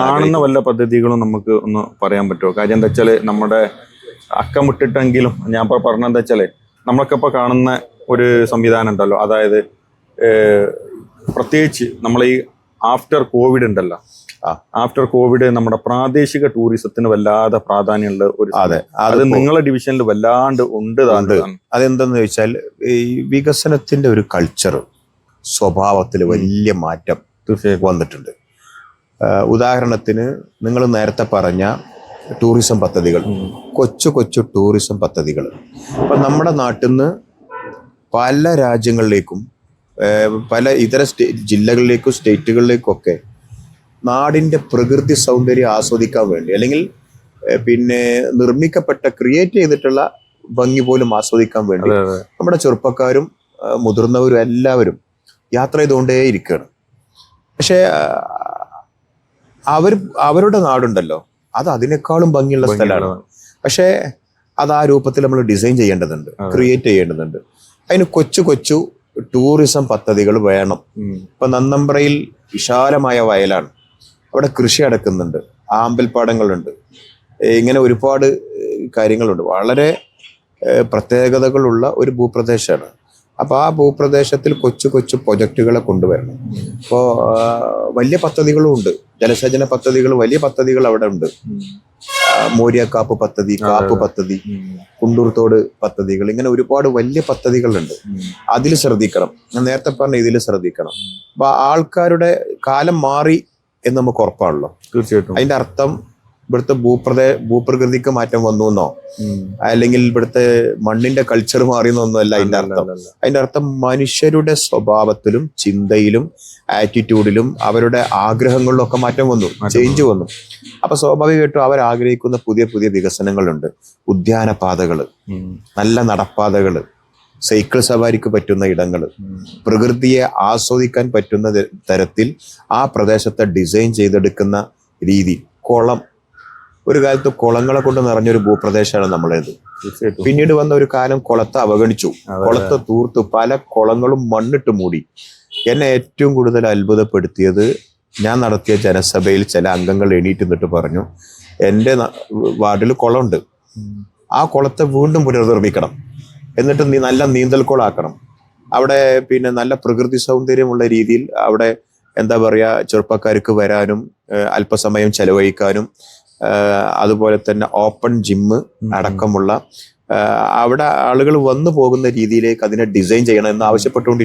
കാണുന്ന വല്ല പദ്ധതികളും നമുക്ക് ഒന്ന് പറയാൻ പറ്റുമോ? കാര്യം എന്താ വെച്ചാല് നമ്മുടെ അക്കമിട്ടിട്ടെങ്കിലും ഞാൻ ഇപ്പൊ പറഞ്ഞെന്താ വെച്ചാല് നമ്മളൊക്കെ ഇപ്പൊ കാണുന്ന ഒരു സംവിധാനം ഉണ്ടല്ലോ, അതായത് പ്രത്യേകിച്ച് നമ്മൾ ഈ ആഫ്റ്റർ കോവിഡ് ഉണ്ടല്ലോ, ആഫ്റ്റർ കോവിഡ് നമ്മുടെ പ്രാദേശിക ടൂറിസത്തിന് വല്ലാതെ പ്രാധാന്യമുള്ള ഒരു, അത് നിങ്ങളെ ഡിവിഷനിൽ വല്ലാണ്ട് ഉണ്ട്. അതെന്തെന്ന് ചോദിച്ചാൽ ഈ വികസനത്തിന്റെ ഒരു കൾച്ചർ സ്വഭാവത്തിൽ വലിയ മാറ്റം വന്നിട്ടുണ്ട്. ഉദാഹരണത്തിന് നിങ്ങൾ നേരത്തെ പറഞ്ഞ ടൂറിസം പദ്ധതികൾ, കൊച്ചു കൊച്ചു ടൂറിസം പദ്ധതികൾ അപ്പം നമ്മുടെ നാട്ടിൽ നിന്ന് പല രാജ്യങ്ങളിലേക്കും പല ഇതര ജില്ലകളിലേക്കും സ്റ്റേറ്റുകളിലേക്കും ഒക്കെ നാടിൻ്റെ പ്രകൃതി സൗന്ദര്യം ആസ്വദിക്കാൻ വേണ്ടി, അല്ലെങ്കിൽ പിന്നെ നിർമ്മിക്കപ്പെട്ട ക്രിയേറ്റ് ചെയ്തിട്ടുള്ള ഭംഗി പോലും ആസ്വദിക്കാൻ വേണ്ടി നമ്മുടെ ചെറുപ്പക്കാരും മുതിർന്നവരും എല്ലാവരും യാത്ര ചെയ്തുകൊണ്ടേ ഇരിക്കുകയാണ്. പക്ഷേ അവരുടെ നാടുണ്ടല്ലോ, അത് അതിനേക്കാളും ഭംഗിയുള്ള സ്ഥലമാണ്. പക്ഷേ അത് ആ രൂപത്തിൽ നമ്മൾ ഡിസൈൻ ചെയ്യേണ്ടതുണ്ട്, ക്രിയേറ്റ് ചെയ്യേണ്ടതുണ്ട്. അതിന് കൊച്ചു കൊച്ചു ടൂറിസം പദ്ധതികൾ വേണം. ഇപ്പൊ നന്നമ്പ്രയിൽ വിശാലമായ വയലാണ്, അവിടെ കൃഷി നടക്കുന്നുണ്ട്, ആമ്പൽപ്പാടങ്ങളുണ്ട്, ഇങ്ങനെ ഒരുപാട് കാര്യങ്ങളുണ്ട്. വളരെ പ്രത്യേകതകളുള്ള ഒരു ഭൂപ്രദേശമാണ്. അപ്പോൾ ആ ഭൂപ്രദേശത്തിൽ കൊച്ചു കൊച്ചു പ്രൊജക്റ്റുകളെ കൊണ്ടുവരണം. ഇപ്പോൾ വലിയ പദ്ധതികളും ഉണ്ട്, ജലസേചന പദ്ധതികൾ, വലിയ പദ്ധതികൾ അവിടെ ഉണ്ട്. മൂര്യക്കാപ്പ് പദ്ധതി, കാപ്പ് പദ്ധതി, കുണ്ടൂർത്തോട് പദ്ധതികൾ, ഇങ്ങനെ ഒരുപാട് വലിയ പദ്ധതികളുണ്ട്. അതിൽ ശ്രദ്ധിക്കണം. ഞാൻ നേരത്തെ പറഞ്ഞ ഇതിൽ ശ്രദ്ധിക്കണം. അപ്പൊ ആൾക്കാരുടെ കാലം മാറി എന്ന് നമുക്ക് ഉറപ്പാണല്ലോ. തീർച്ചയായിട്ടും. അതിന്റെ അർത്ഥം ഇവിടുത്തെ ഭൂപ്രകൃതിക്ക് മാറ്റം വന്നു എന്നോ, അല്ലെങ്കിൽ ഇവിടുത്തെ മണ്ണിന്റെ കൾച്ചർ മാറിയെന്നൊന്നുമല്ല അതിന്റെ അർത്ഥം. അതിന്റെ അർത്ഥം മനുഷ്യരുടെ സ്വഭാവത്തിലും ചിന്തയിലും ആറ്റിറ്റ്യൂഡിലും അവരുടെ ആഗ്രഹങ്ങളിലും ഒക്കെ മാറ്റം വന്നു, ചേഞ്ച് വന്നു. അപ്പൊ സ്വാഭാവികമായിട്ടും അവർ ആഗ്രഹിക്കുന്ന പുതിയ പുതിയ വികസനങ്ങളുണ്ട്. ഉദ്യാനപാതകള്, നല്ല നടപ്പാതകള്, സൈക്കിൾ സവാരിക്ക് പറ്റുന്ന ഇടങ്ങൾ, പ്രകൃതിയെ ആസ്വദിക്കാൻ പറ്റുന്ന തരത്തിൽ ആ പ്രദേശത്തെ ഡിസൈൻ ചെയ്തെടുക്കുന്ന രീതി. കുളം, ഒരു കാലത്ത് കുളങ്ങളെ കൊണ്ട് നിറഞ്ഞൊരു ഭൂപ്രദേശമാണ് നമ്മളേത്. പിന്നീട് വന്ന ഒരു കാലം കുളത്തെ അവഗണിച്ചു, കുളത്തെ തൂർത്തു, പല കുളങ്ങളും മണ്ണിട്ട് മൂടി. എന്നെ ഏറ്റവും കൂടുതൽ അത്ഭുതപ്പെടുത്തിയത്, ഞാൻ നടത്തിയ ജനസഭയിൽ ചില അംഗങ്ങൾ എണീറ്റ് നിന്നിട്ട് പറഞ്ഞു, എൻ്റെ വാർഡിൽ കുളമുണ്ട്, ആ കുളത്തെ വീണ്ടും പുനർനിർമ്മിക്കണം, എന്നിട്ട് നല്ല നീന്തൽ കുളമാക്കണം, അവിടെ പിന്നെ നല്ല പ്രകൃതി സൗന്ദര്യമുള്ള രീതിയിൽ അവിടെ എന്താ പറയുക, ചെറുപ്പക്കാർക്ക് വരാനും അല്പസമയം ചെലവഴിക്കാനും, അതുപോലെ തന്നെ ഓപ്പൺ ജിമ്മ് അടക്കമുള്ള അവിടെ ആളുകൾ വന്നു പോകുന്ന രീതിയിലേക്ക് അതിനെ ഡിസൈൻ ചെയ്യണം എന്ന് ആവശ്യപ്പെട്ടുകൊണ്ട്